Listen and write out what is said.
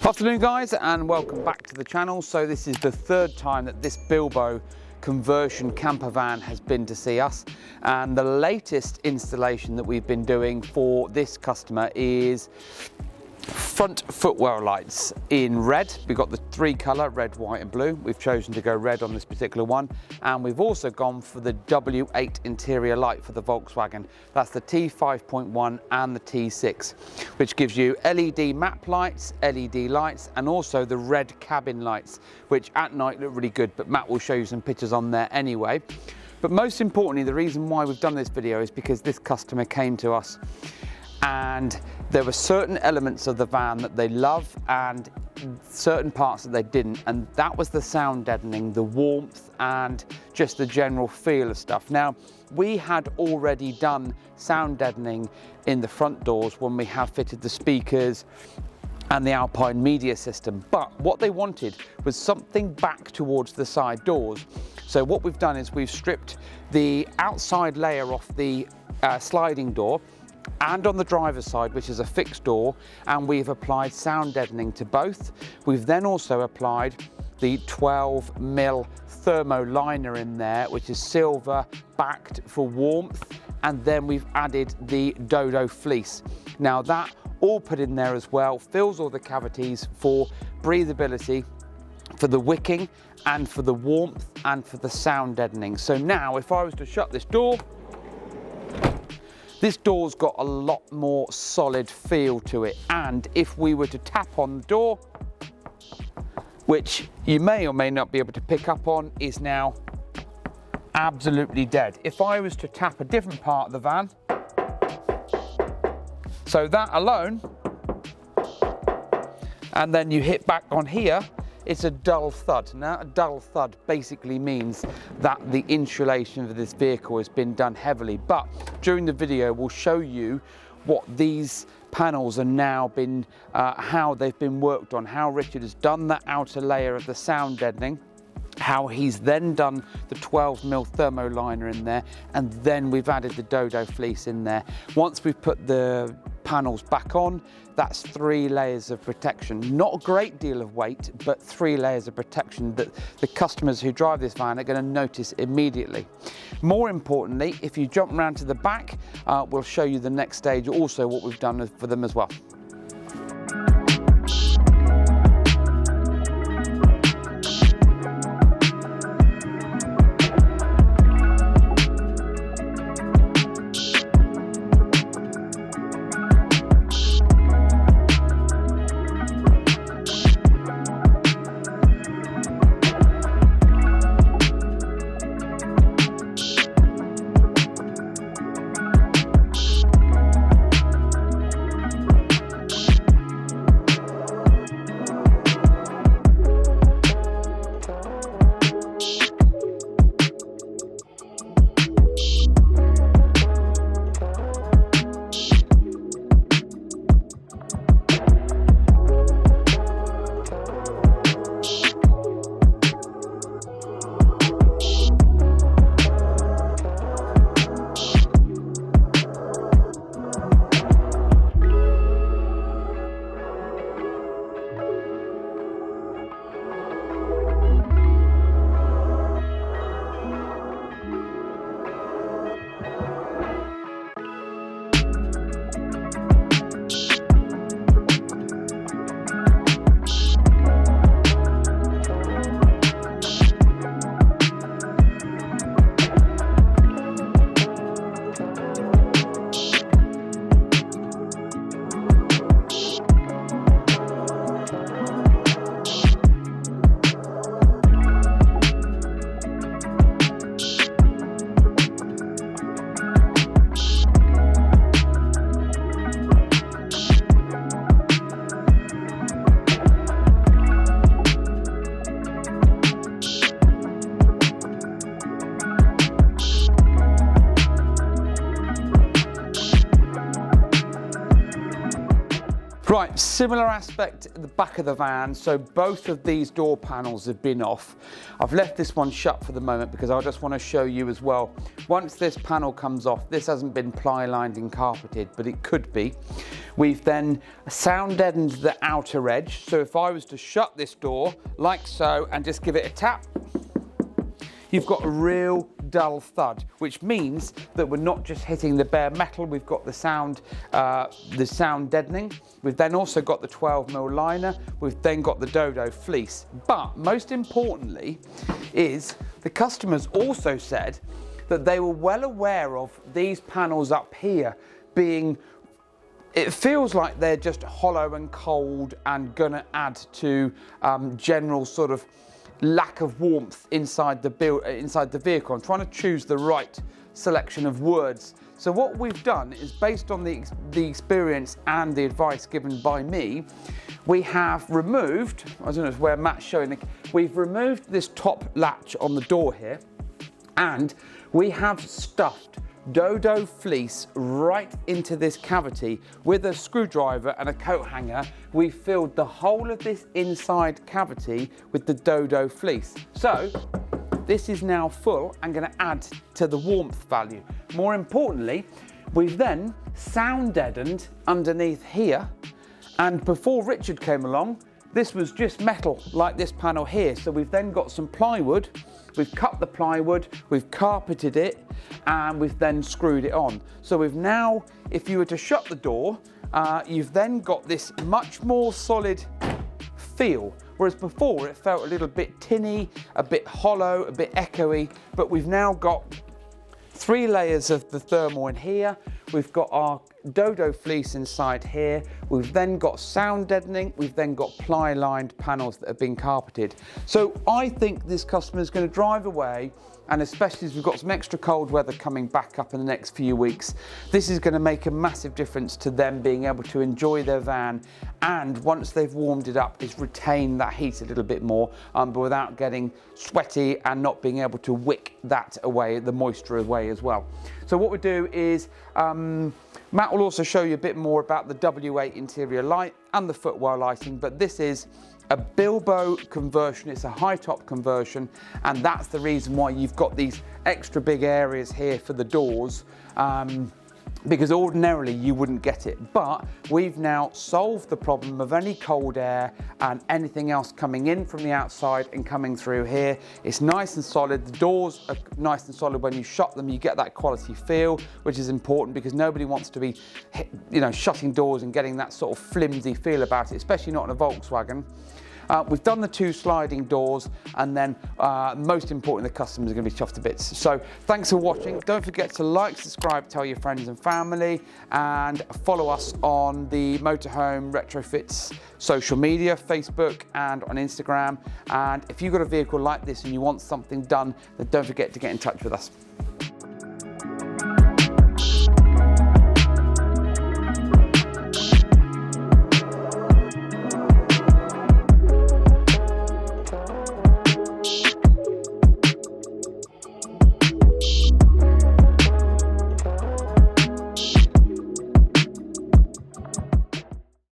Afternoon guys, and welcome back to the channel. So this is the third time that this Bilbo conversion camper van has been to see us, and the latest installation that we've been doing for this customer is front footwell lights in red. We've got the three colour, red, white and blue. We've chosen to go red on this particular one, and we've also gone for the W8 interior light for the Volkswagen. That's the T5.1 and the T6, which gives you LED map lights, LED lights, and also the red cabin lights, which at night look really good, but Matt will show you some pictures on there anyway. But most importantly, the reason why we've done this video is because this customer came to us and there were certain elements of the van that they love and certain parts that they didn't, and that was the sound deadening, the warmth and just the general feel of stuff. Now, we had already done sound deadening in the front doors when we have fitted the speakers and the Alpine media system, but what they wanted was something back towards the side doors. So what we've done is we've stripped the outside layer off the sliding door and on the driver's side, which is a fixed door, and we've applied sound deadening to both. We've then also applied the 12mm thermo liner in there, which is silver backed for warmth, and then we've added the DODO fleece. Now that all put in there as well fills all the cavities for breathability, for the wicking and for the warmth and for the sound deadening. So now if I was to shut this door, this door's got a lot more solid feel to it, and if we were to tap on the door, which you may or may not be able to pick up on, is now absolutely dead. If I was to tap a different part of the van, so that alone, and then you hit back on here, it's a dull thud. Now, a dull thud basically means that the insulation of this vehicle has been done heavily, but during the video we'll show you what these panels are now been, how they've been worked on, how Richard has done that outer layer of the sound deadening, how he's then done the 12mm thermo liner in there, and then we've added the DODO fleece in there. Once we've put the panels back on, that's 3 layers of protection. Not a great deal of weight, but 3 layers of protection that the customers who drive this van are going to notice immediately. More importantly, if you jump around to the back, we'll show you the next stage, also what we've done for them as well. Right, similar aspect at the back of the van. So both of these door panels have been off. I've left this one shut for the moment because I just want to show you as well. Once this panel comes off, this hasn't been ply lined and carpeted, but it could be. We've then sound deadened the outer edge. So if I was to shut this door like so and just give it a tap, you've got a real dull thud, which means that we're not just hitting the bare metal. We've got the sound deadening. We've then also got the 12mm liner. We've then got the DODO fleece. But most importantly is the customers also said that they were well aware of these panels up here being, it feels like they're just hollow and cold and gonna add to general sort of lack of warmth inside the vehicle. I'm trying to choose the right selection of words. So what we've done is, based on the experience and the advice given by me, we have removed, I don't know where Matt's showing, we've removed this top latch on the door here, and we have stuffed DODO fleece right into this cavity with a screwdriver and a coat hanger. We filled the whole of this inside cavity with the DODO fleece. So this is now full and going to add to the warmth value. More importantly, we've then sound deadened underneath here, and before Richard came along, this was just metal like this panel here. So we've then got some plywood. We've cut the plywood, we've carpeted it, and we've then screwed it on. So we've now, if you were to shut the door, you've then got this much more solid feel. Whereas before it felt a little bit tinny, a bit hollow, a bit echoey, but we've now got 3 layers of the thermal in here. We've got our DODO fleece inside here. We've then got sound deadening. We've then got ply lined panels that have been carpeted. So I think this customer is going to drive away, and especially as we've got some extra cold weather coming back up in the next few weeks, this is going to make a massive difference to them being able to enjoy their van, and once they've warmed it up, is retain that heat a little bit more, but without getting sweaty and not being able to wick that away, the moisture away as well. So what we do is, Matt will also show you a bit more about the W8 interior light and the footwell lighting, but this is a Bilbo conversion. It's a high top conversion, and that's the reason why you've got these extra big areas here for the doors, because ordinarily you wouldn't get it. But we've now solved the problem of any cold air and anything else coming in from the outside and coming through here. It's nice and solid. The doors are nice and solid. When you shut them, you get that quality feel, which is important because nobody wants to be, you know, shutting doors and getting that sort of flimsy feel about it, especially not in a Volkswagen. We've done the 2 sliding doors, and then most importantly, the customers are going to be chuffed to bits. So thanks for watching. Don't forget to like, subscribe, tell your friends and family, and follow us on the Motorhome Retrofits social media, Facebook and on Instagram. And if you've got a vehicle like this and you want something done, then don't forget to get in touch with us.